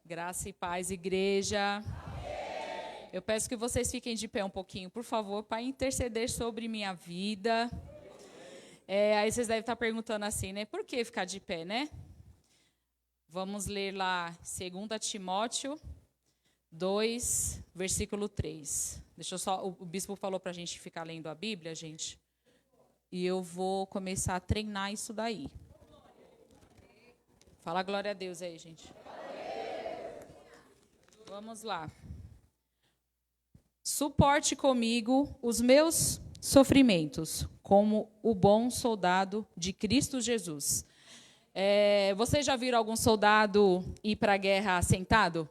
Graça e paz, igreja. Amém. Eu peço que vocês fiquem de pé um pouquinho, por favor, para interceder sobre minha vida. Aí vocês devem estar perguntando assim, né? Por que ficar de pé, né? Vamos ler lá 2 Timóteo 2, versículo 3. Deixa eu só, o bispo falou para a gente ficar lendo a Bíblia, gente. E eu vou começar a treinar isso daí. Fala glória a Deus aí, gente. Vamos lá. Suporte comigo os meus sofrimentos, como o bom soldado de Cristo Jesus. Vocês já viram algum soldado ir para a guerra sentado?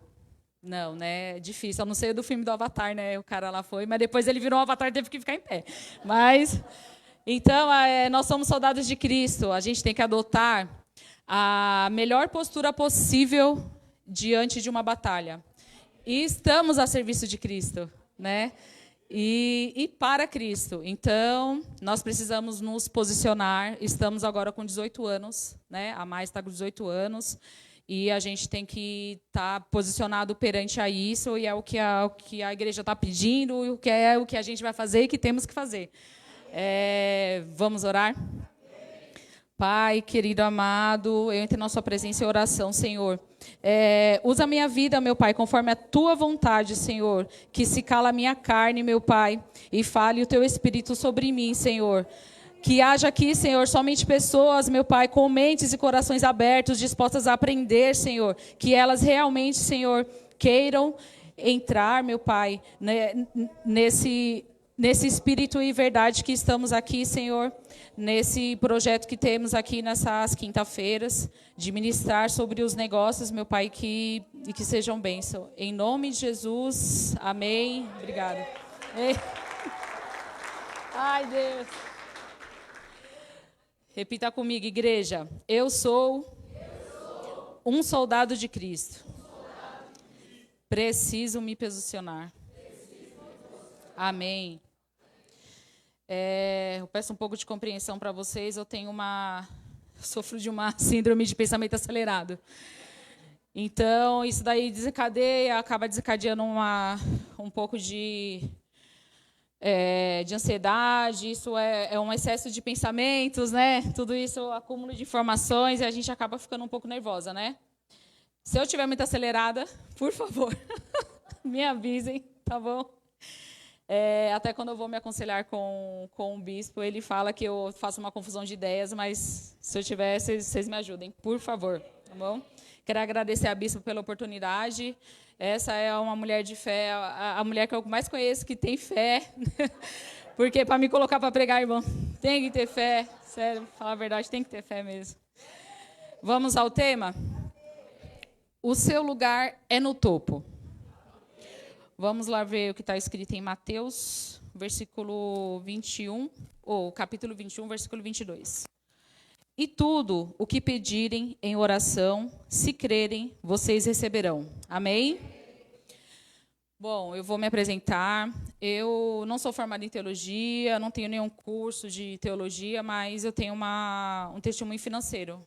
Não, né? É difícil. Eu não sei do filme do Avatar, né? O cara lá foi, mas depois ele virou um Avatar e teve que ficar em pé. Então, nós somos soldados de Cristo. A gente tem que adotar a melhor postura possível diante de uma batalha. E estamos a serviço de Cristo, né? E para Cristo. Então, nós precisamos nos posicionar. Estamos agora com 18 anos, né? A Mais está com 18 anos. E a gente tem que estar posicionado perante a isso. E é o que a igreja está pedindo, o que a gente vai fazer e que temos que fazer. Vamos orar? Pai, querido amado, eu entro na sua presença em oração, Senhor. Usa a minha vida, meu Pai, conforme a tua vontade, Senhor. Que se cala a minha carne, meu Pai, e fale o teu Espírito sobre mim, Senhor. Que haja aqui, Senhor, somente pessoas, meu Pai, com mentes e corações abertos, dispostas a aprender, Senhor. Que elas realmente, Senhor, queiram entrar, meu Pai, nesse espírito e verdade que estamos aqui, Senhor, nesse projeto que temos aqui nessas quinta-feiras, de ministrar sobre os negócios, meu Pai, e que sejam bênção. Em nome de Jesus, amém. Obrigada. Ai, Deus. Repita comigo, igreja. Eu sou um soldado de Cristo. Preciso me posicionar. Amém. Eu peço um pouco de compreensão para vocês. Eu sofro de uma síndrome de pensamento acelerado. Então, isso daí acaba desencadeando um pouco de ansiedade. Isso é um excesso de pensamentos, né? Tudo isso, acúmulo de informações, e a gente acaba ficando um pouco nervosa, né? Se eu estiver muito acelerada, por favor, me avisem, tá bom? Até quando eu vou me aconselhar com o bispo, ele fala que eu faço uma confusão de ideias, mas se eu tiver, vocês me ajudem, por favor, tá bom? Quero agradecer a bispo pela oportunidade. Essa é uma mulher de fé, a mulher que eu mais conheço que tem fé, porque para me colocar para pregar, irmão, tem que ter fé, sério, falar a verdade, tem que ter fé mesmo. Vamos ao tema? O seu lugar é no topo. Vamos lá ver o que está escrito em Mateus, versículo 21, ou capítulo 21, versículo 22. E tudo o que pedirem em oração, se crerem, vocês receberão. Amém? Bom, eu vou me apresentar. Eu não sou formada em teologia, não tenho nenhum curso de teologia, mas eu tenho um testemunho financeiro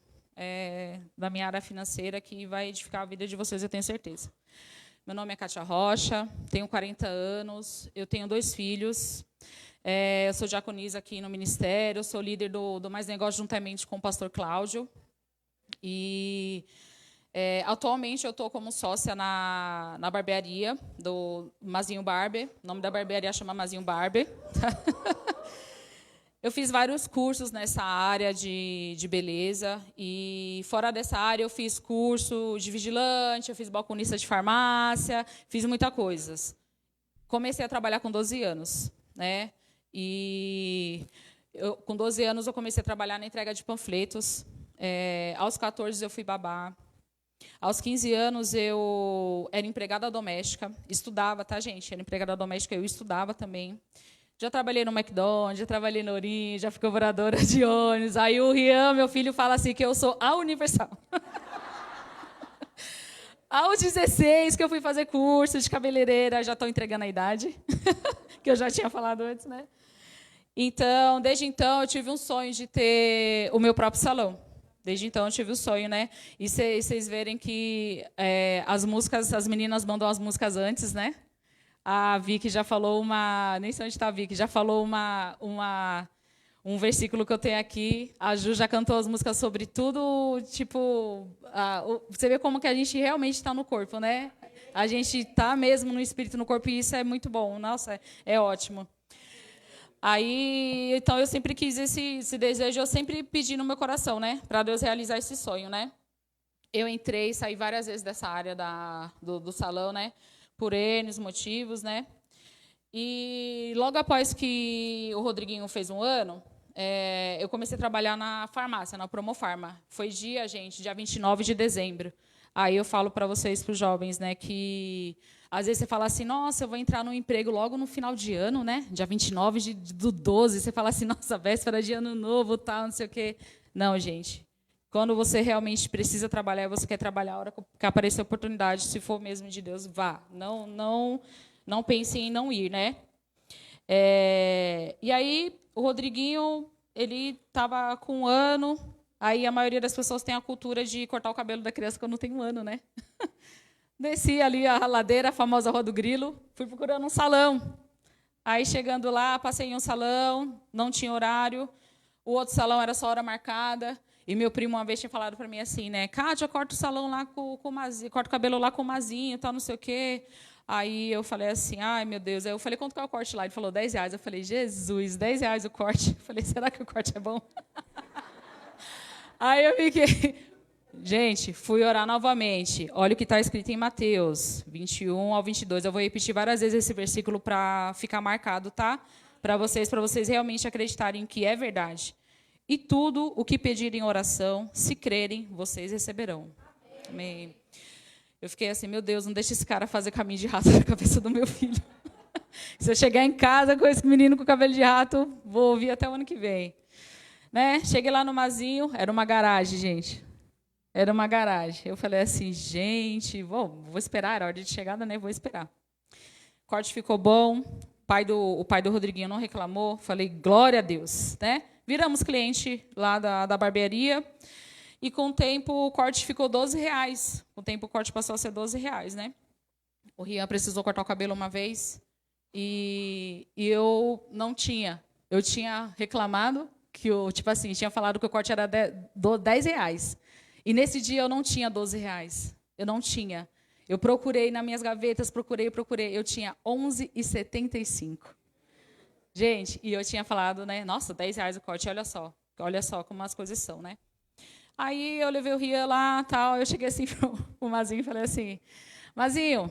da minha área financeira que vai edificar a vida de vocês, eu tenho certeza. Meu nome é Kátia Rocha, tenho 40 anos, eu tenho 2 filhos, eu sou diaconisa aqui no ministério, sou líder do Mais Negócio juntamente com o pastor Cláudio. E atualmente eu estou como sócia na barbearia do Mazinho Barber. O nome da barbearia chama Mazinho Barber. Eu fiz vários cursos nessa área de beleza, e fora dessa área eu fiz curso de vigilante, eu fiz balconista de farmácia, fiz muitas coisas. Comecei a trabalhar com 12 anos, né? E com 12 anos eu comecei a trabalhar na entrega de panfletos. Aos 14 eu fui babá. Aos 15 anos eu era empregada doméstica, estudava, tá, gente? Era empregada doméstica, eu estudava também. Já trabalhei no McDonald's, já trabalhei no Orim, já fui cobradora de ônibus. Aí o Rian, meu filho, fala assim que eu sou a Universal. Aos 16, que eu fui fazer curso de cabeleireira, já estou entregando a idade, que eu já tinha falado antes, né? Então, desde então, eu tive um sonho de ter o meu próprio salão. Desde então eu tive o sonho, né? E vocês verem que as músicas, as meninas mandam as músicas antes, né? A Vicky já falou nem sei onde está a Vicky, já falou um versículo que eu tenho aqui. A Ju já cantou as músicas sobre tudo, tipo, você vê como que a gente realmente está no corpo, né? A gente está mesmo no espírito, no corpo, e isso é muito bom. Nossa, é ótimo. Aí, então, eu sempre quis esse desejo, eu sempre pedi no meu coração, né? Para Deus realizar esse sonho, né? Eu entrei, saí várias vezes dessa área do salão, né? Por N motivos, né? E logo após que o Rodriguinho fez 1 ano, eu comecei a trabalhar na farmácia, na Promofarma. Foi dia 29 de dezembro. Aí eu falo para vocês, para os jovens, né, que às vezes você fala assim, nossa, eu vou entrar num emprego logo no final de ano, né? Dia 29 do 12, você fala assim, nossa, véspera de ano novo, tal, não sei o quê. Não, gente. Quando você realmente precisa trabalhar, você quer trabalhar, a hora que aparecer a oportunidade, se for mesmo de Deus, vá. Não pense em não ir, né? E aí, o Rodriguinho, ele estava com 1 ano, aí a maioria das pessoas tem a cultura de cortar o cabelo da criança quando tem 1 ano, né? Desci ali a ladeira, a famosa Rua do Grilo, fui procurando um salão. Aí, chegando lá, passei em um salão, não tinha horário, o outro salão era só hora marcada. E meu primo uma vez tinha falado para mim assim, né? Kátia, corta o salão lá com o Mazinho, corta o cabelo lá com o Mazinho, tal, não sei o quê. Aí eu falei assim, ai, meu Deus. Aí eu falei, quanto que é o corte lá? Ele falou, R$10. Eu falei, Jesus, R$10 o corte. Eu falei, será que o corte é bom? Aí eu fiquei... Gente, fui orar novamente. Olha o que está escrito em Mateus 21 ao 22. Eu vou repetir várias vezes esse versículo para ficar marcado, tá? Para vocês realmente acreditarem que é verdade. E tudo o que pedirem em oração, se crerem, vocês receberão. Amém. Eu fiquei assim, meu Deus, não deixe esse cara fazer caminho de rato na cabeça do meu filho. Se eu chegar em casa com esse menino com cabelo de rato, vou ouvir até o ano que vem. Né? Cheguei lá no Mazinho, era uma garagem, gente. Era uma garagem. Eu falei assim, gente, vou esperar, era hora de chegada, né? Vou esperar. O corte ficou bom, o pai do Rodriguinho não reclamou, falei, glória a Deus, né? Viramos cliente lá da barbearia e, com o tempo, o corte ficou R$12. Com o tempo, o corte passou a ser R$12, né? O Rian precisou cortar o cabelo uma vez e eu não tinha. Eu tinha reclamado que tinha falado que o corte era R$10. E nesse dia eu não tinha R$12. Eu não tinha. Eu procurei nas minhas gavetas, procurei. Eu tinha R$11,75. Gente, e eu tinha falado, né? Nossa, R$10 o corte, olha só como as coisas são, né? Aí eu levei o Rian lá, tal, eu cheguei assim pro Mazinho e falei assim, Mazinho,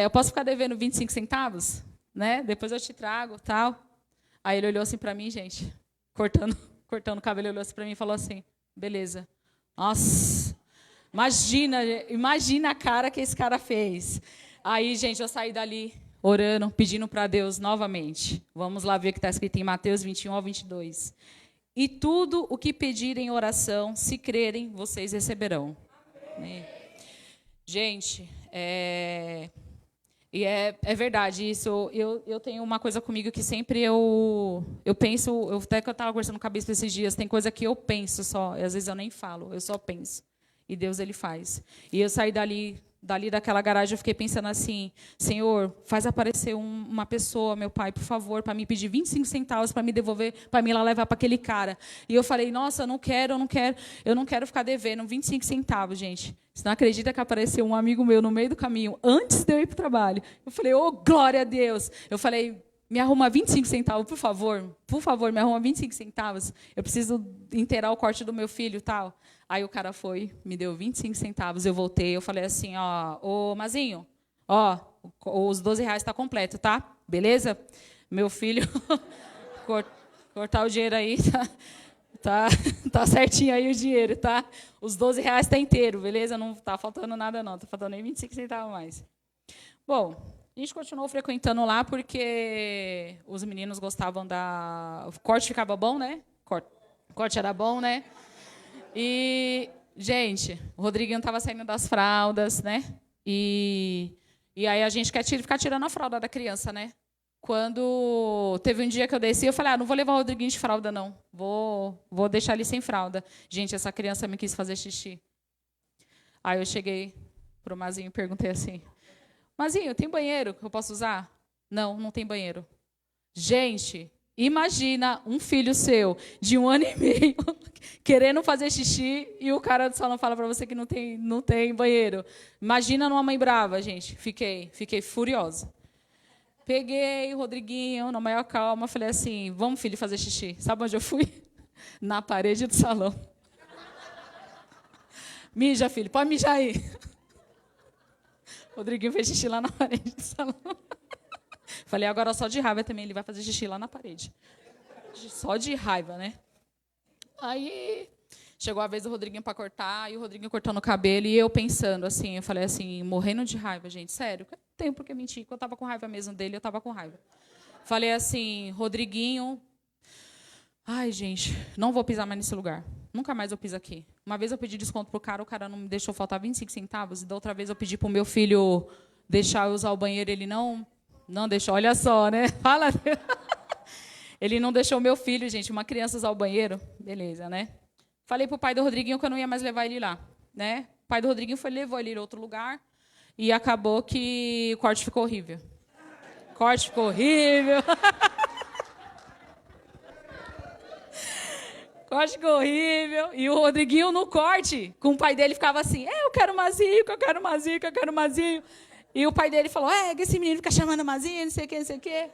eu posso ficar devendo 25 centavos? Né? Depois eu te trago, tal. Aí ele olhou assim para mim, gente, cortando o cabelo, ele olhou assim para mim e falou assim, beleza. Nossa, imagina a cara que esse cara fez. Aí, gente, eu saí dali orando, pedindo para Deus novamente. Vamos lá ver o que está escrito em Mateus 21 ao 22. E tudo o que pedirem em oração, se crerem, vocês receberão. Amém. Gente, é verdade isso. Eu tenho uma coisa comigo que sempre eu penso, até que eu estava conversando com a Bispo esses dias, tem coisa que eu penso só, e às vezes eu nem falo, eu só penso. E Deus, Ele faz. E eu saí dali daquela garagem, eu fiquei pensando assim, Senhor, faz aparecer uma pessoa, meu Pai, por favor, para me pedir 25 centavos, para me devolver, para me lá levar para aquele cara. E eu falei, nossa, eu não quero ficar devendo 25 centavos, gente. Você não acredita que apareceu um amigo meu no meio do caminho, antes de eu ir para o trabalho? Eu falei, oh, glória a Deus. Eu falei, me arruma 25 centavos, por favor, me arruma 25 centavos. Eu preciso inteirar o corte do meu filho e tal. Aí o cara foi, me deu 25 centavos, eu voltei, eu falei assim, ô Mazinho, os R$12 está completo, tá? Beleza? Meu filho, cortar o dinheiro aí, tá certinho aí o dinheiro, tá? Os R$12 está inteiro, beleza? Não está faltando nada não, está faltando nem 25 centavos mais. Bom, a gente continuou frequentando lá porque os meninos gostavam o corte ficava bom, né? O corte era bom, né? E, gente, o Rodriguinho estava saindo das fraldas, né? E aí a gente quer ficar tirando a fralda da criança, né? Quando teve um dia que eu desci, eu falei, não vou levar o Rodriguinho de fralda, não. Vou deixar ele sem fralda. Gente, essa criança me quis fazer xixi. Aí eu cheguei pro Mazinho e perguntei assim, Mazinho, tem banheiro que eu posso usar? Não, não tem banheiro. Gente, imagina um filho seu de 1 ano e meio querendo fazer xixi e o cara do salão fala para você que não tem banheiro. Imagina numa mãe brava, gente. Fiquei furiosa. Peguei o Rodriguinho na maior calma, falei assim, vamos, filho, fazer xixi. Sabe onde eu fui? Na parede do salão. Mija, filho, pode mijar aí. O Rodriguinho fez xixi lá na parede do salão. Falei, agora só de raiva também, ele vai fazer xixi lá na parede. Só de raiva, né? Aí chegou a vez do Rodriguinho para cortar, e o Rodriguinho cortando o cabelo, e eu pensando assim, eu falei assim, morrendo de raiva, gente, sério, não tenho por que mentir, que eu estava com raiva mesmo dele, eu estava com raiva. Falei assim, Rodriguinho, ai, gente, não vou pisar mais nesse lugar. Nunca mais eu piso aqui. Uma vez eu pedi desconto pro cara, o cara não me deixou faltar 25 centavos, e da outra vez eu pedi pro meu filho deixar eu usar o banheiro, ele não deixou, olha só, né? Fala. Ele não deixou meu filho, gente, uma criança usar o banheiro. Beleza, né? Falei pro pai do Rodriguinho que eu não ia mais levar ele lá, né? O pai do Rodriguinho levou ele em outro lugar e acabou que o corte ficou horrível. Corte ficou horrível. Corte ficou horrível. E o Rodriguinho no corte, com o pai dele, ficava assim, eu quero Mazinho, eu quero Mazinho, eu quero Mazinho. E o pai dele falou, que esse menino fica chamando Mazinho, não sei o quê, não sei o quê.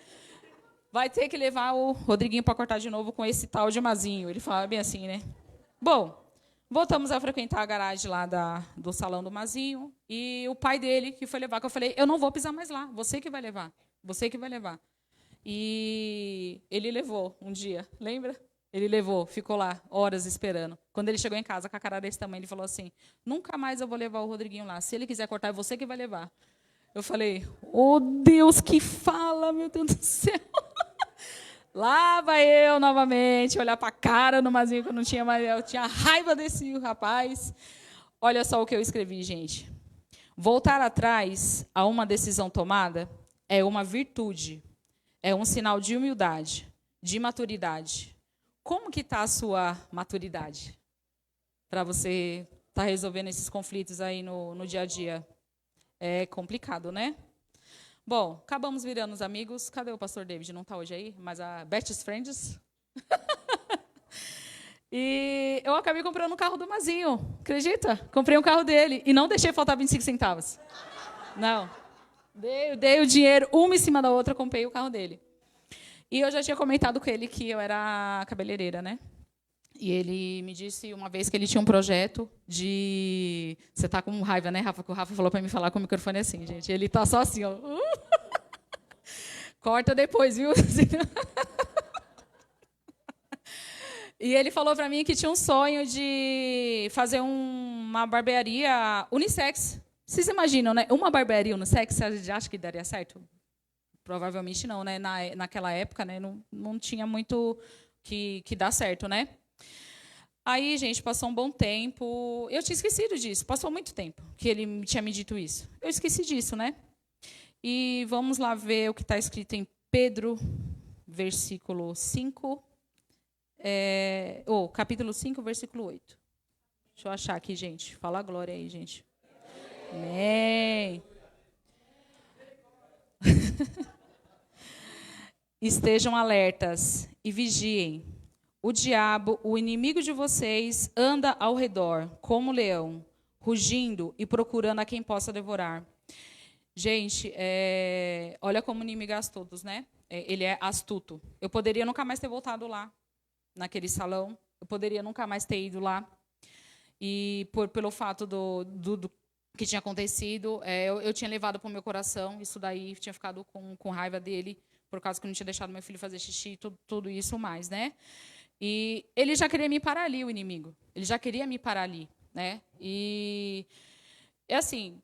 Vai ter que levar o Rodriguinho para cortar de novo com esse tal de Mazinho. Ele falava bem assim, né? Bom, voltamos a frequentar a garagem lá do salão do Mazinho. E o pai dele que foi levar, que eu falei, eu não vou pisar mais lá, você que vai levar. Você que vai levar. E ele levou um dia, lembra? Ele levou, ficou lá horas esperando. Quando ele chegou em casa com a cara desse tamanho, ele falou assim, nunca mais eu vou levar o Rodriguinho lá. Se ele quiser cortar, é você que vai levar. Eu falei, oh Deus, que fala, meu Deus do céu. Lá vai eu novamente olhar para a cara do Mazinho, que eu não tinha mais, eu tinha raiva desse rapaz. Olha só o que eu escrevi, gente. Voltar atrás a uma decisão tomada é uma virtude, é um sinal de humildade, de maturidade. Como que está a sua maturidade para você estar resolvendo esses conflitos aí no dia a dia? É complicado, né? Bom, acabamos virando os amigos. Cadê o pastor David? Não está hoje aí, mas a Best Friends. E eu acabei comprando um carro do Mazinho. Acredita? Comprei um carro dele e não deixei faltar 25 centavos. Não. Dei o dinheiro, uma em cima da outra, comprei o carro dele. E eu já tinha comentado com ele que eu era cabeleireira, né? E ele me disse uma vez que ele tinha um projeto de... Você está com raiva, né, Rafa? Que o Rafa falou para mim falar com o microfone assim, gente. Ele está só assim, ó. Corta depois, viu? E ele falou para mim que tinha um sonho de fazer uma barbearia unissex. Vocês imaginam, né? Uma barbearia unissex, você acha que daria certo? Provavelmente não, né? Naquela época, né? Não tinha muito que dar certo, né? Aí, gente, passou um bom tempo. Eu tinha esquecido disso. Passou muito tempo que ele tinha me dito isso. Eu esqueci disso, né? E vamos lá ver o que está escrito em Pedro, versículo 5. Capítulo 5, versículo 8. Deixa eu achar aqui, gente. Fala a glória aí, gente. Amém. Estejam alertas e vigiem. O diabo, o inimigo de vocês, anda ao redor, como leão, rugindo e procurando a quem possa devorar. Gente, olha como o inimigo é astuto, né? Ele é astuto. Eu poderia nunca mais ter voltado lá, naquele salão. Eu poderia nunca mais ter ido lá. E pelo fato do que tinha acontecido, eu tinha levado para o meu coração. Isso daí, tinha ficado com raiva dele, por causa que eu não tinha deixado meu filho fazer xixi, tudo isso mais, né? E ele já queria me parar ali, o inimigo. Ele já queria me parar ali, né? E é assim,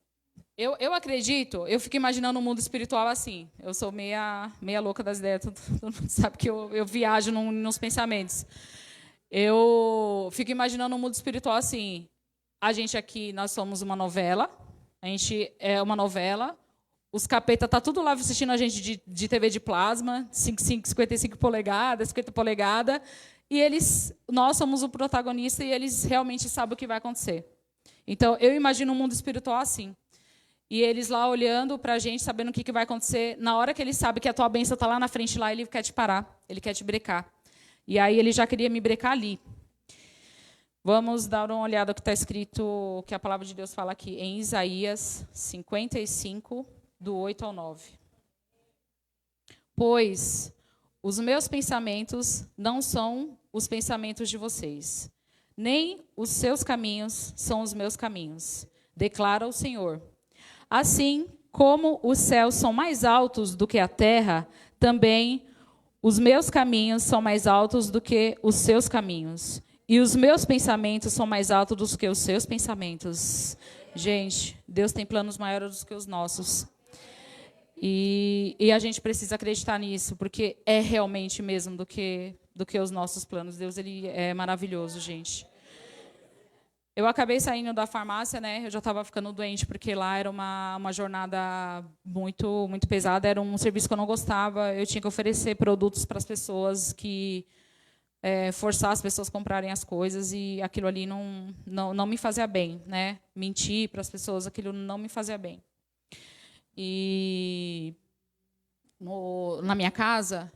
eu acredito, eu fico imaginando um mundo espiritual assim. Eu sou meia louca das ideias, todo mundo sabe que eu viajo nos pensamentos. Eu fico imaginando um mundo espiritual assim. A gente aqui, nós somos uma novela. A gente é uma novela. Os capeta tá tudo lá assistindo a gente de TV de plasma, 55 polegadas, 50 polegadas, e nós somos o protagonista e eles realmente sabem o que vai acontecer. Então, eu imagino um mundo espiritual assim. E eles lá olhando para a gente, sabendo o que vai acontecer. Na hora que ele sabe que a tua bênção está lá na frente, lá, ele quer te parar, ele quer te brecar. E aí ele já queria me brecar ali. Vamos dar uma olhada no que está escrito, que a palavra de Deus fala aqui, em Isaías 55, do 8 ao 9. Pois os meus pensamentos não são os pensamentos de vocês, nem os seus caminhos são os meus caminhos, declara o Senhor. Assim como os céus são mais altos do que a terra, também os meus caminhos são mais altos do que os seus caminhos. E os meus pensamentos são mais altos do que os seus pensamentos. Gente, Deus tem planos maiores do que os nossos. E a gente precisa acreditar nisso, porque é realmente mesmo do que os nossos planos. Deus, ele é maravilhoso, gente. Eu acabei saindo da farmácia, né? Eu já estava ficando doente, porque lá era uma jornada muito, muito pesada. Era um serviço que eu não gostava. Eu tinha que oferecer produtos para as pessoas, forçar as pessoas a comprarem as coisas, e aquilo ali não me fazia bem, né? Mentir para as pessoas, aquilo não me fazia bem. E na minha casa,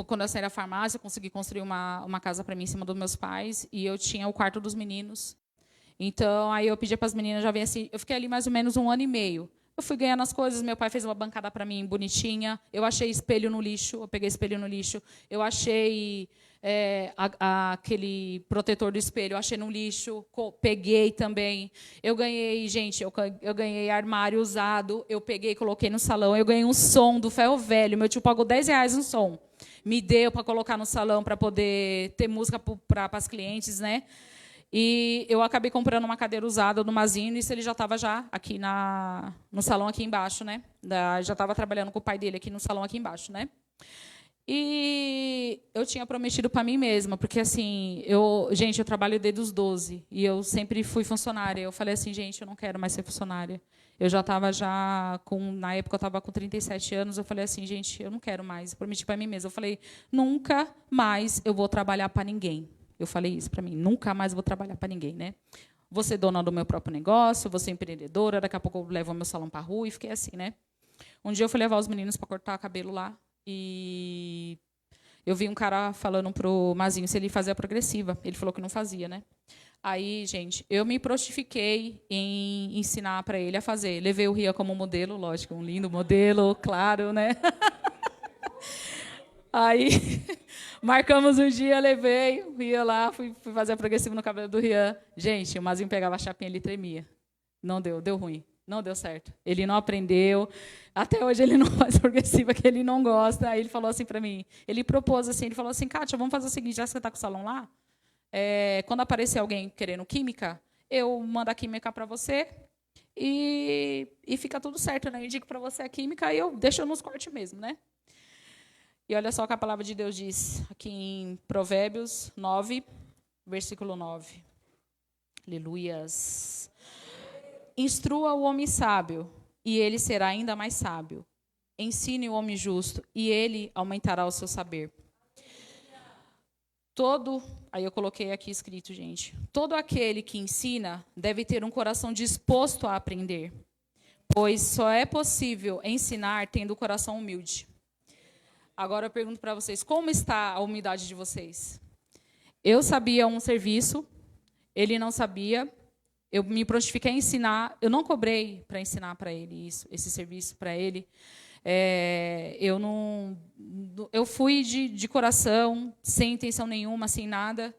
quando eu saí da farmácia, eu consegui construir uma casa para mim em cima dos meus pais, e eu tinha o quarto dos meninos. Então, aí eu pedi para as meninas, já vem assim, eu fiquei ali mais ou menos 1 ano e meio. Eu fui ganhando as coisas, meu pai fez uma bancada para mim bonitinha, eu achei espelho no lixo, eu peguei espelho no lixo, eu achei aquele protetor do espelho, eu achei no lixo, peguei também. Eu ganhei, gente, eu ganhei armário usado, eu peguei e coloquei no salão, eu ganhei um som do ferro velho, meu tio pagou R$10 no som, me deu para colocar no salão para poder ter música para as clientes, né? E eu acabei comprando uma cadeira usada do Mazino, e isso ele já estava aqui no salão aqui embaixo, né? Já estava trabalhando com o pai dele aqui no salão aqui embaixo, né? E eu tinha prometido para mim mesma, porque assim, eu trabalho desde os 12 e eu sempre fui funcionária. Eu falei assim, gente, eu não quero mais ser funcionária. Eu já estava na época eu estava com 37 anos, eu falei assim, gente, eu não quero mais. Eu prometi para mim mesma. Eu falei, nunca mais eu vou trabalhar para ninguém. Eu falei isso para mim, nunca mais vou trabalhar para ninguém, né? Vou ser dona do meu próprio negócio, vou ser empreendedora, daqui a pouco eu levo o meu salão para a rua, e fiquei assim, né? Um dia eu fui levar os meninos para cortar o cabelo lá, e eu vi um cara falando pro Mazinho se ele fazia progressiva. Ele falou que não fazia, né? Aí, gente, eu me prostifiquei em ensinar para ele a fazer. Levei o Ria como modelo, lógico, um lindo modelo, claro, né? Aí, marcamos um dia, levei o Rian lá, fui fazer a progressiva no cabelo do Rian. Gente, o Mazinho pegava a chapinha, ele tremia. Não deu ruim, não deu certo. Ele não aprendeu, até hoje ele não faz progressiva, que ele não gosta. Aí ele falou assim para mim, ele propôs assim, ele falou assim, Kátia, vamos fazer o seguinte, já que você está com o salão lá, quando aparecer alguém querendo química, eu mando a química para você e fica tudo certo, né? Eu indico para você a química e eu deixo nos cortes mesmo, né? E olha só o que a palavra de Deus diz aqui em Provérbios 9, versículo 9. Aleluias. Instrua o homem sábio, e ele será ainda mais sábio. Ensine o homem justo, e ele aumentará o seu saber. Aí eu coloquei aqui escrito, gente. Todo aquele que ensina deve ter um coração disposto a aprender, pois só é possível ensinar tendo o coração humilde. Agora eu pergunto para vocês, como está a humildade de vocês? Eu sabia um serviço, ele não sabia, eu me prontifiquei a ensinar, eu não cobrei para ensinar para ele esse serviço para ele. Eu fui de coração, sem intenção nenhuma, sem nada.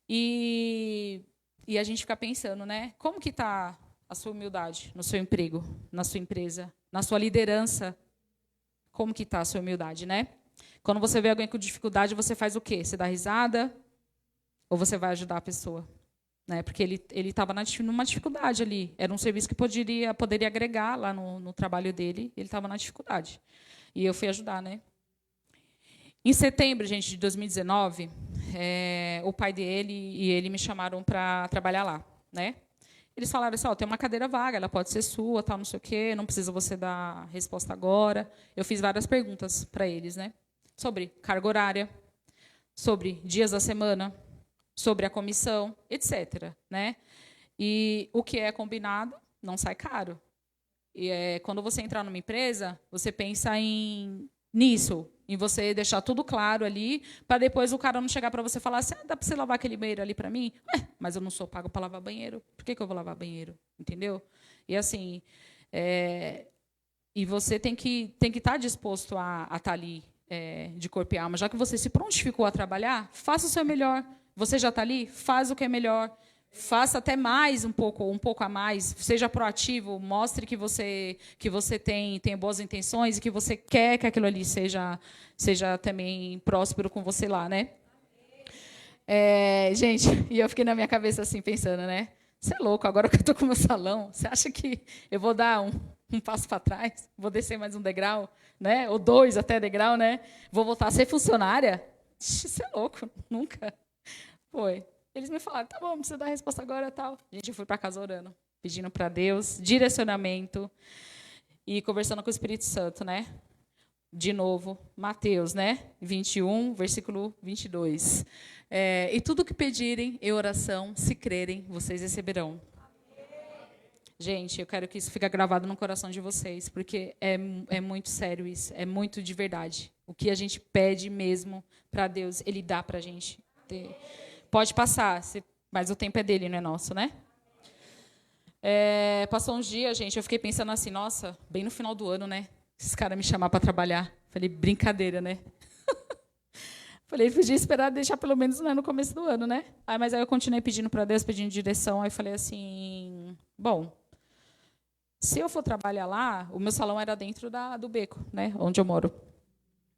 E a gente fica pensando, né? Como que está a sua humildade no seu emprego, na sua empresa, na sua liderança? Como que está a sua humildade, né? Quando você vê alguém com dificuldade, você faz o quê? Você dá risada ou você vai ajudar a pessoa? Né? Porque ele estava numa dificuldade ali. Era um serviço que poderia agregar lá no trabalho dele. Ele estava na dificuldade. E eu fui ajudar, né? Em setembro, gente, de 2019, o pai dele e ele me chamaram para trabalhar lá, né? Eles falaram assim, tem uma cadeira vaga, ela pode ser sua, tal, não sei o quê, não precisa você dar resposta agora. Eu fiz várias perguntas para eles, né? Sobre carga horária, sobre dias da semana, sobre a comissão, etc. Né? E o que é combinado não sai caro. E quando você entrar numa empresa, você pensa nisso, em você deixar tudo claro ali, para depois o cara não chegar para você e falar assim, dá para você lavar aquele banheiro ali para mim? Mas eu não sou pago para lavar banheiro. Por que eu vou lavar banheiro? Entendeu? E assim, e você tem que estar disposto a estar ali de corpo e alma. Já que você se prontificou a trabalhar, faça o seu melhor. Você já está ali? Faz o que é melhor. Faça até mais um pouco a mais, seja proativo, mostre que você tem boas intenções e que você quer que aquilo ali seja também próspero com você lá, né? Gente, e eu fiquei na minha cabeça assim pensando, né? Você é louco, agora que eu estou com o meu salão, você acha que eu vou dar um passo para trás? Vou descer mais um degrau, né? Ou 2 até degrau, né? Vou voltar a ser funcionária? Você é louco, nunca. Foi. Eles me falaram, tá bom, não precisa dar a resposta agora, tal. Gente, eu fui para casa orando, pedindo para Deus direcionamento e conversando com o Espírito Santo, né? De novo, Mateus, né? 21, versículo 22. E tudo que pedirem em oração, se crerem, vocês receberão. Gente, eu quero que isso fique gravado no coração de vocês, porque é muito sério isso, é muito de verdade. O que a gente pede mesmo para Deus, Ele dá para a gente. Pode passar, mas o tempo é dele, não é nosso, né? Passou uns dias, gente, eu fiquei pensando assim, nossa, bem no final do ano, né? Esses caras me chamar para trabalhar. Falei, brincadeira, né? Falei, podia esperar deixar pelo menos no começo do ano, né? Mas aí eu continuei pedindo para Deus, pedindo direção. Aí falei assim, bom, se eu for trabalhar lá, o meu salão era dentro do beco, né? Onde eu moro.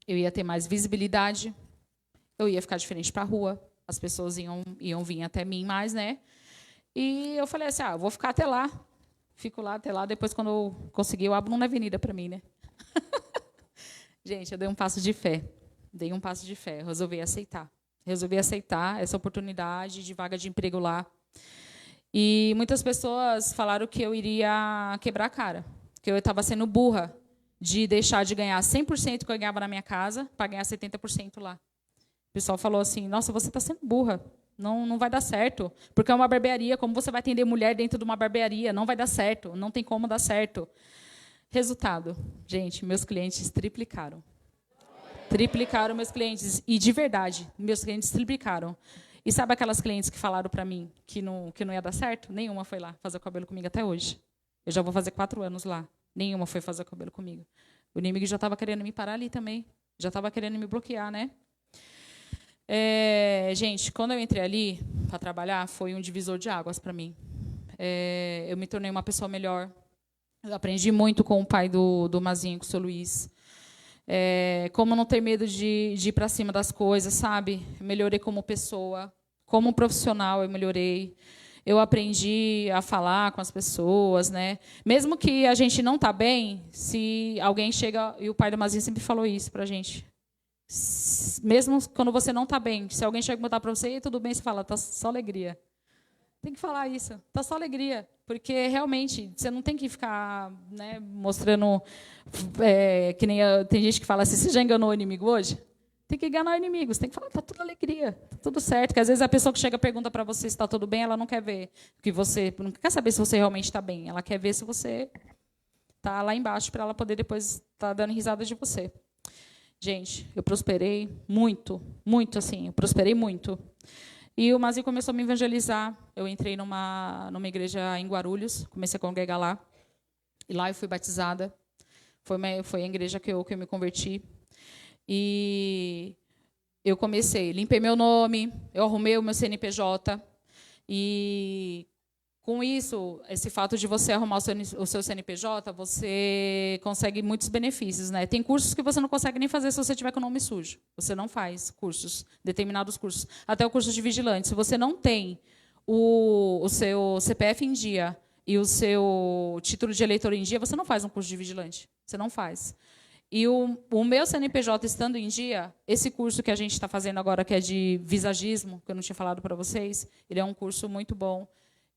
Eu ia ter mais visibilidade, eu ia ficar diferente para a rua. As pessoas iam vir até mim mais, né? E eu falei assim, eu vou ficar até lá. Fico lá até lá, depois, quando eu conseguir, eu abro uma avenida para mim, né? Gente, eu dei um passo de fé. Resolvi aceitar essa oportunidade de vaga de emprego lá. E muitas pessoas falaram que eu iria quebrar a cara, que eu estava sendo burra de deixar de ganhar 100% que eu ganhava na minha casa para ganhar 70% lá. O pessoal falou assim, nossa, você está sendo burra, não vai dar certo, porque é uma barbearia, como você vai atender mulher dentro de uma barbearia? Não vai dar certo, não tem como dar certo. Resultado, gente, meus clientes triplicaram. Triplicaram meus clientes, e de verdade, meus clientes triplicaram. E sabe aquelas clientes que falaram para mim que não ia dar certo? Nenhuma foi lá fazer o cabelo comigo até hoje. Eu já vou fazer 4 anos lá. Nenhuma foi fazer o cabelo comigo. O inimigo já estava querendo me parar ali também. Já estava querendo me bloquear, né? Gente, quando eu entrei ali para trabalhar, foi um divisor de águas para mim. Eu me tornei uma pessoa melhor. Eu aprendi muito com o pai do Mazinho, com o seu Luiz. Como não ter medo de ir para cima das coisas, sabe? Melhorei como pessoa. Como profissional, eu melhorei. Eu aprendi a falar com as pessoas, né? Mesmo que a gente não está bem, se alguém chega... E o pai do Mazinho sempre falou isso para a gente. Mesmo quando você não está bem, se alguém chega e botar para você, e tudo bem, você fala, tá só alegria. Tem que falar isso, tá só alegria, porque realmente você não tem que ficar, né, mostrando que nem tem gente que fala assim, você já enganou o inimigo hoje? Tem que enganar o inimigo, você tem que falar, tá tudo alegria, tá tudo certo, porque às vezes a pessoa que chega pergunta para você se está tudo bem, ela não quer ver que você, não quer saber se você realmente está bem, ela quer ver se você está lá embaixo para ela poder depois estar dando risada de você. Gente, eu prosperei muito, muito assim, eu prosperei muito. E o Mazinho começou a me evangelizar. Eu entrei numa igreja em Guarulhos, comecei a congregar lá. E lá eu fui batizada. Foi a igreja que eu me converti. E eu limpei meu nome, eu arrumei o meu CNPJ. E com isso, esse fato de você arrumar o seu CNPJ, você consegue muitos benefícios, né? Tem cursos que você não consegue nem fazer se você tiver com o nome sujo. Você não faz determinados cursos. Até o curso de vigilante. Se você não tem o seu CPF em dia e o seu título de eleitor em dia, você não faz um curso de vigilante. Você não faz. E o meu CNPJ estando em dia, esse curso que a gente está fazendo agora, que é de visagismo, que eu não tinha falado para vocês, ele é um curso muito bom.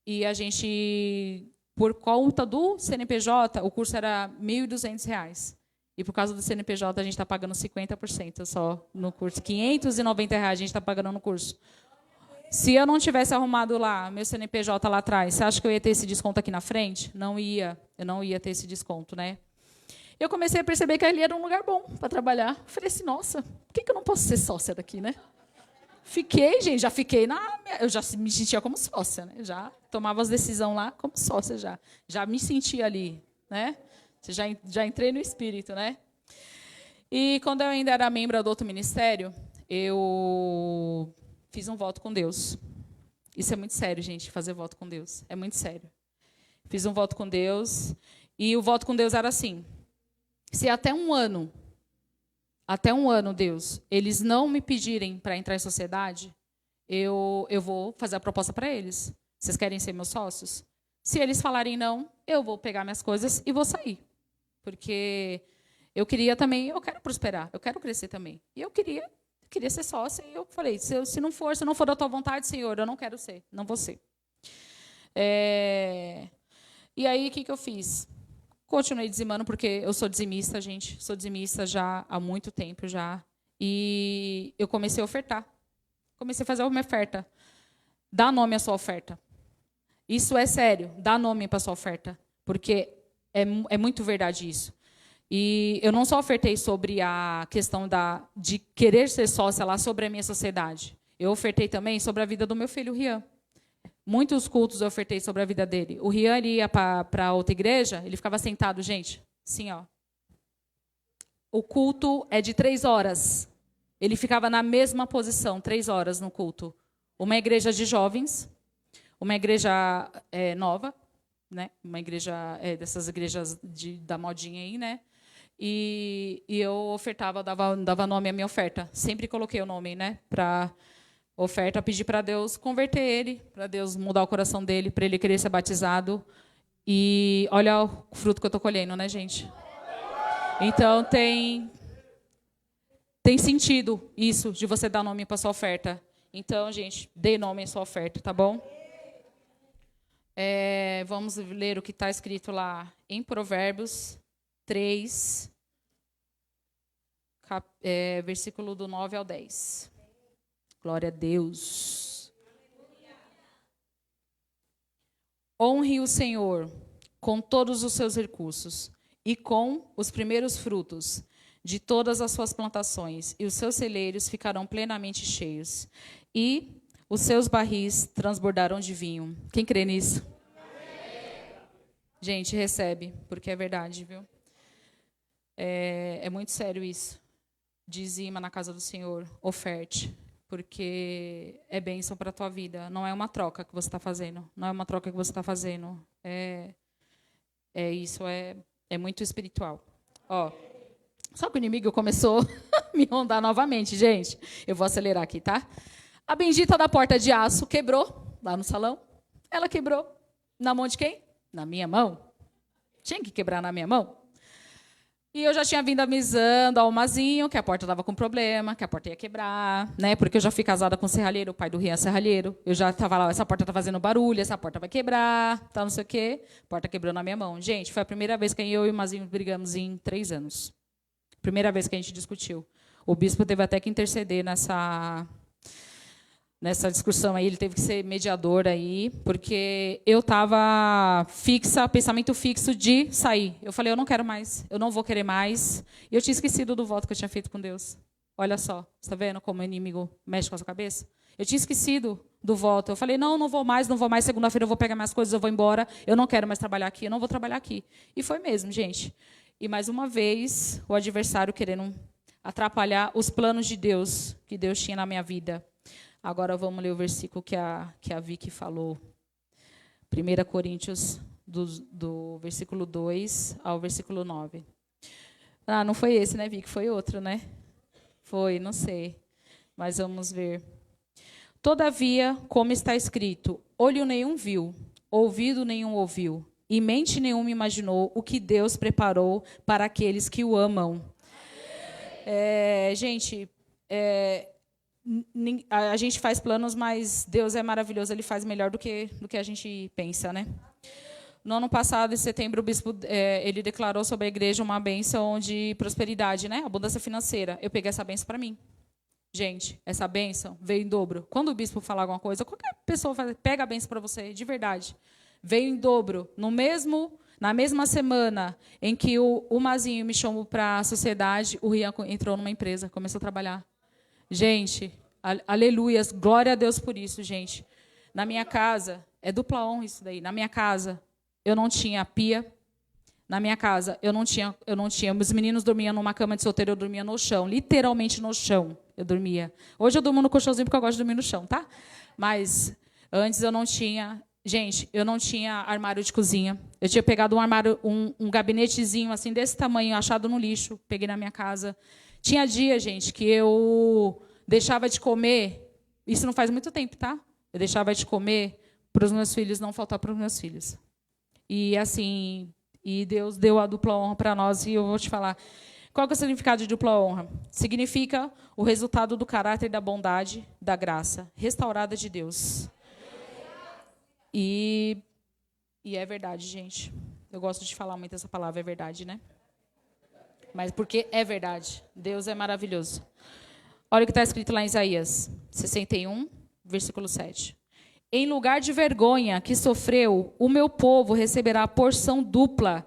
E a gente, por conta do CNPJ, o curso era R$ 1.200. E por causa do CNPJ, a gente está pagando 50% só no curso. R$ 590 a gente está pagando no curso. Se eu não tivesse arrumado lá meu CNPJ lá atrás, você acha que eu ia ter esse desconto aqui na frente? Não ia. Eu não ia ter esse desconto, né? Eu comecei a perceber que ali era um lugar bom para trabalhar. Falei assim, nossa, por que eu não posso ser sócia daqui, né? Fiquei, gente, já fiquei eu já me sentia como sócia, né? Já tomava as decisões lá como sócia já. Já me sentia ali, né? Já entrei no espírito, né? E quando eu ainda era membro do outro ministério, eu fiz um voto com Deus. Isso é muito sério, gente, fazer voto com Deus. É muito sério. Fiz um voto com Deus, e o voto com Deus era assim: se até um ano, Deus, eles não me pedirem para entrar em sociedade, eu vou fazer a proposta para eles. Vocês querem ser meus sócios? Se eles falarem não, eu vou pegar minhas coisas e vou sair. Porque eu queria também, eu quero prosperar, eu quero crescer também. E eu queria ser sócia, e eu falei, se não for da tua vontade, Senhor, eu não quero ser, não vou ser. E aí, o que eu fiz? Continuei dizimando, porque eu sou dizimista, gente. Sou dizimista já há muito tempo já. E eu comecei a ofertar. Comecei a fazer uma oferta. Dá nome à sua oferta. Isso é sério. Dá nome para a sua oferta. Porque é muito verdade isso. E eu não só ofertei sobre a questão de querer ser sócia lá, sobre a minha sociedade. Eu ofertei também sobre a vida do meu filho, Rian. Muitos cultos eu ofertei sobre a vida dele. O Rian, ele ia para outra igreja, ele ficava sentado, gente, assim, ó. O culto é de 3 horas. Ele ficava na mesma posição, 3 horas no culto. Uma igreja de jovens, uma igreja nova, né? Uma igreja dessas igrejas da modinha aí, né? E eu ofertava, dava nome à minha oferta. Sempre coloquei o nome, né? Para oferta, pedi para Deus converter ele, para Deus mudar o coração dele, para ele querer ser batizado. E olha o fruto que eu estou colhendo, né, gente? Então, tem sentido isso de você dar nome para sua oferta. Então, gente, dê nome à sua oferta, tá bom? Vamos ler o que está escrito lá em Provérbios 3, versículo do 9 ao 10. Glória a Deus. Honre o Senhor com todos os seus recursos e com os primeiros frutos de todas as suas plantações, e os seus celeiros ficarão plenamente cheios, e os seus barris transbordarão de vinho. Quem crê nisso? Gente, recebe, porque é verdade, viu? É muito sério isso. Dizima na casa do Senhor, oferte, porque é bênção para a tua vida. Não é uma troca que você está fazendo. Não é uma troca que você está fazendo. Isso é muito espiritual. Ó, só que o inimigo começou a me rondar novamente, gente. Eu vou acelerar aqui, tá? A bendita da porta de aço quebrou lá no salão. Ela quebrou. Na mão de quem? Na minha mão. Tinha que quebrar na minha mão. E eu já tinha vindo avisando ao Mazinho que a porta estava com problema, que a porta ia quebrar, né? Porque eu já fui casada com o serralheiro, o pai do Rian é serralheiro. Eu já estava lá, essa porta está fazendo barulho, essa porta vai quebrar, tá, não sei o quê. A porta quebrou na minha mão. Gente, foi a primeira vez que eu e o Mazinho brigamos em 3 anos. Primeira vez que a gente discutiu. O bispo teve até que interceder nessa discussão aí, ele teve que ser mediador aí, porque eu estava pensamento fixo de sair. Eu falei, eu não quero mais, eu não vou querer mais. E eu tinha esquecido do voto que eu tinha feito com Deus. Olha só, você está vendo como o inimigo mexe com a sua cabeça? Eu tinha esquecido do voto. Eu falei, não vou mais, segunda-feira eu vou pegar minhas coisas, eu vou embora, eu não quero mais trabalhar aqui, eu não vou trabalhar aqui. E foi mesmo, gente. E mais uma vez, o adversário querendo atrapalhar os planos de Deus, que Deus tinha na minha vida. Agora vamos ler o versículo que a Vicky falou. 1 Coríntios, do versículo 2 ao versículo 9. Ah, não foi esse, né, Vicky? Foi outro, né? Foi, não sei. Mas vamos ver. Todavia, como está escrito, olho nenhum viu, ouvido nenhum ouviu, e mente nenhuma imaginou o que Deus preparou para aqueles que o amam. Gente, A gente faz planos, mas Deus é maravilhoso, Ele faz melhor do que a gente pensa, né? No ano passado, em setembro, o bispo ele declarou sobre a igreja uma bênção de prosperidade, né? Abundância financeira. Eu peguei essa bênção para mim. Gente, essa bênção veio em dobro. Quando o bispo falar alguma coisa, qualquer pessoa pega a bênção para você, de verdade. Veio em dobro. Na mesma semana em que o Mazinho me chamou para a sociedade, o Rian entrou numa empresa, começou a trabalhar. Gente, aleluias, glória a Deus por isso, gente. Na minha casa, é dupla honra isso daí. Na minha casa, eu não tinha pia. Na minha casa, eu não tinha. Os meninos dormiam numa cama de solteiro, eu dormia no chão. Literalmente no chão, eu dormia. Hoje eu durmo no colchãozinho porque eu gosto de dormir no chão, tá? Mas antes eu não tinha. Gente, eu não tinha armário de cozinha. Eu tinha pegado um armário, um gabinetezinho assim desse tamanho, achado no lixo, peguei na minha casa. Tinha dia, gente, que eu deixava de comer. Isso não faz muito tempo, tá? Eu deixava de comer para os meus filhos, não faltar para os meus filhos. E assim, Deus deu a dupla honra para nós, e eu vou te falar. Qual que é o significado de dupla honra? Significa o resultado do caráter, da bondade, da graça, restaurada de Deus. E é verdade, gente. Eu gosto de falar muito essa palavra, é verdade, né? Mas porque é verdade. Deus é maravilhoso. Olha o que está escrito lá em Isaías 61, versículo 7. Em lugar de vergonha que sofreu, o meu povo receberá porção dupla,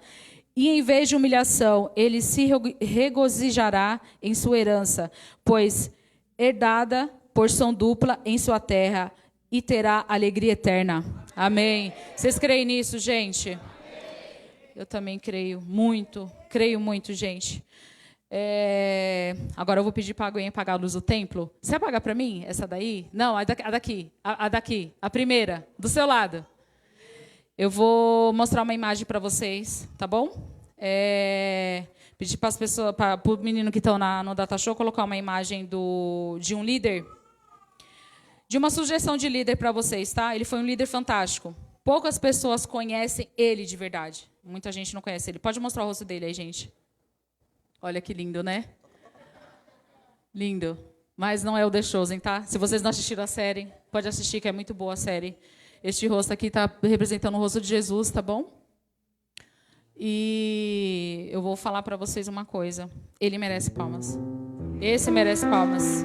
e em vez de humilhação, ele se regozijará em sua herança, pois herdada porção dupla em sua terra, e terá alegria eterna. Amém. Vocês creem nisso, gente? Amém. Eu também creio muito, gente. Agora eu vou pedir para alguém apagar a luz do templo. Você apaga para mim essa daí? Não, a daqui, a primeira, do seu lado. Eu vou mostrar uma imagem para vocês, tá bom? Pedir para as pessoas, para o menino que estão no Data Show, colocar uma imagem de um líder. De uma sugestão de líder para vocês, tá? Ele foi um líder fantástico. Poucas pessoas conhecem ele de verdade. Muita gente não conhece ele. Pode mostrar o rosto dele aí, gente. Olha que lindo, né? Lindo. Mas não é o The Chosen, tá? Se vocês não assistiram a série, pode assistir, que é muito boa a série. Este rosto aqui está representando o rosto de Jesus, tá bom? E eu vou falar para vocês uma coisa. Ele merece palmas. Esse merece palmas.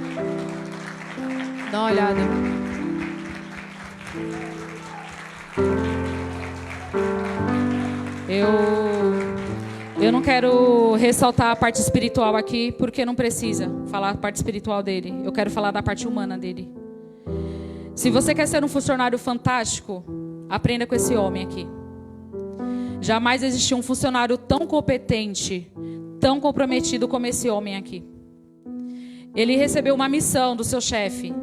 Dá uma olhada. Eu não quero ressaltar a parte espiritual aqui, porque não precisa falar a parte espiritual dele. Eu quero falar da parte humana dele. Se você quer ser um funcionário fantástico, aprenda com esse homem aqui. Jamais existiu um funcionário tão competente, tão comprometido como esse homem aqui. Ele recebeu uma missão do seu chefe.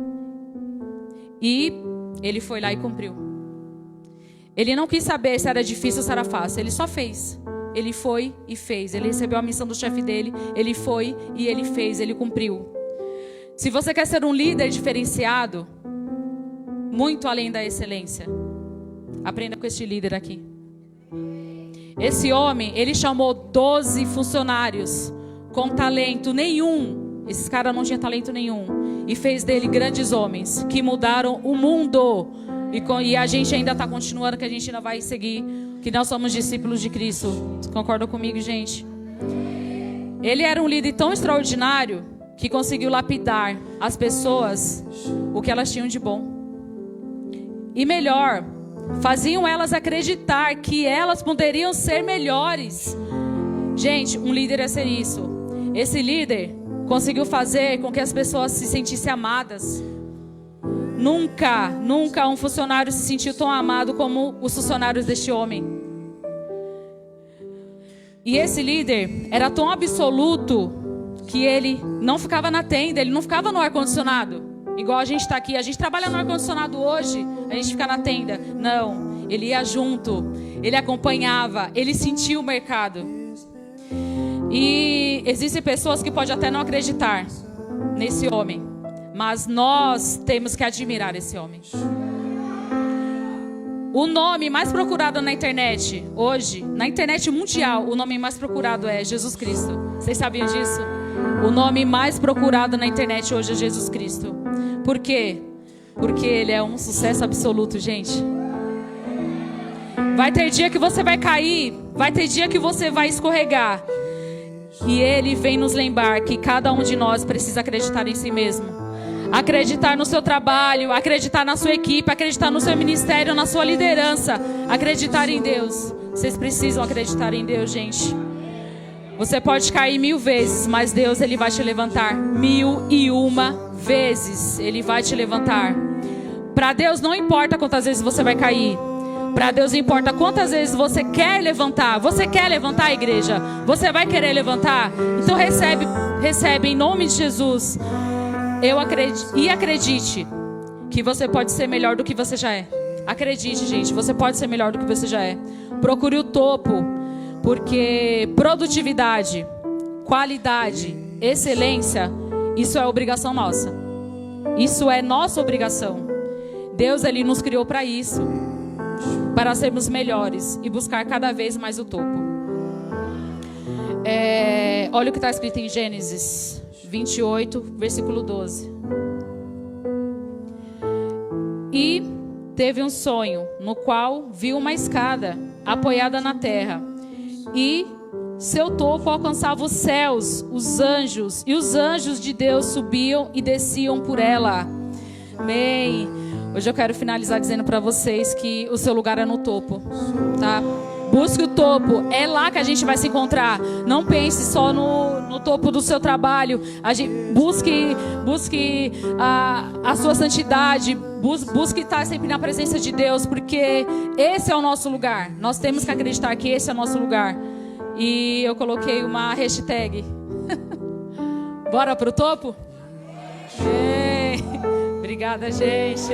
E ele foi lá e cumpriu. Ele não quis saber se era difícil ou se era fácil. Ele só fez. Ele foi e fez. Ele recebeu a missão do chefe dele. Ele foi e ele fez. Ele cumpriu. Se você quer ser um líder diferenciado, muito além da excelência, aprenda com este líder aqui. Esse homem, ele chamou 12 funcionários com talento nenhum. Esses caras não tinham talento nenhum. E fez dele grandes homens que mudaram o mundo. E a gente ainda está continuando, que a gente ainda vai seguir. Que nós somos discípulos de Cristo. Vocês concordam comigo, gente? Ele era um líder tão extraordinário que conseguiu lapidar as pessoas o que elas tinham de bom. E melhor, faziam elas acreditar que elas poderiam ser melhores. Gente, um líder é ser isso. Esse líder conseguiu fazer com que as pessoas se sentissem amadas. Nunca um funcionário se sentiu tão amado como os funcionários deste homem. E esse líder era tão absoluto que ele não ficava na tenda, ele não ficava no ar-condicionado. Igual a gente está aqui, a gente trabalha no ar-condicionado hoje, a gente fica na tenda. Não, ele ia junto, ele acompanhava, ele sentia o mercado. E existem pessoas que podem até não acreditar nesse homem, mas nós temos que admirar esse homem. O nome mais procurado na internet hoje, na internet mundial, o nome mais procurado é Jesus Cristo. Vocês sabiam disso? O nome mais procurado na internet hoje é Jesus Cristo. Por quê? Porque Ele é um sucesso absoluto, gente. Vai ter dia que você vai cair, vai ter dia que você vai escorregar. E Ele vem nos lembrar que cada um de nós precisa acreditar em si mesmo. Acreditar no seu trabalho, acreditar na sua equipe, acreditar no seu ministério, na sua liderança. Acreditar em Deus. Vocês precisam acreditar em Deus, gente. Você pode cair 1000 vezes, mas Deus, Ele vai te levantar 1001 vezes. Ele vai te levantar. Para Deus não importa quantas vezes você vai cair. Para Deus importa quantas vezes você quer levantar. Você quer levantar, igreja? Você vai querer levantar? Então recebe em nome de Jesus. Acredite que você pode ser melhor do que você já é. Acredite, gente, você pode ser melhor do que você já é. Procure o topo, porque produtividade, qualidade, excelência, isso é obrigação nossa. Isso é nossa obrigação. Deus, Ele nos criou para isso, para sermos melhores e buscar cada vez mais o topo. Olha o que está escrito em Gênesis 28, versículo 12. E teve um sonho, no qual viu uma escada apoiada na terra, e seu topo alcançava os céus, os anjos, e os anjos de Deus subiam e desciam por ela. Amém. Hoje eu quero finalizar dizendo para vocês que o seu lugar é no topo, tá? Busque o topo, é lá que a gente vai se encontrar. Não pense só no topo do seu trabalho. Busque a sua santidade. Busque estar sempre na presença de Deus, porque esse é o nosso lugar. Nós temos que acreditar que esse é o nosso lugar. E eu coloquei uma hashtag. Bora pro topo? Obrigada, gente.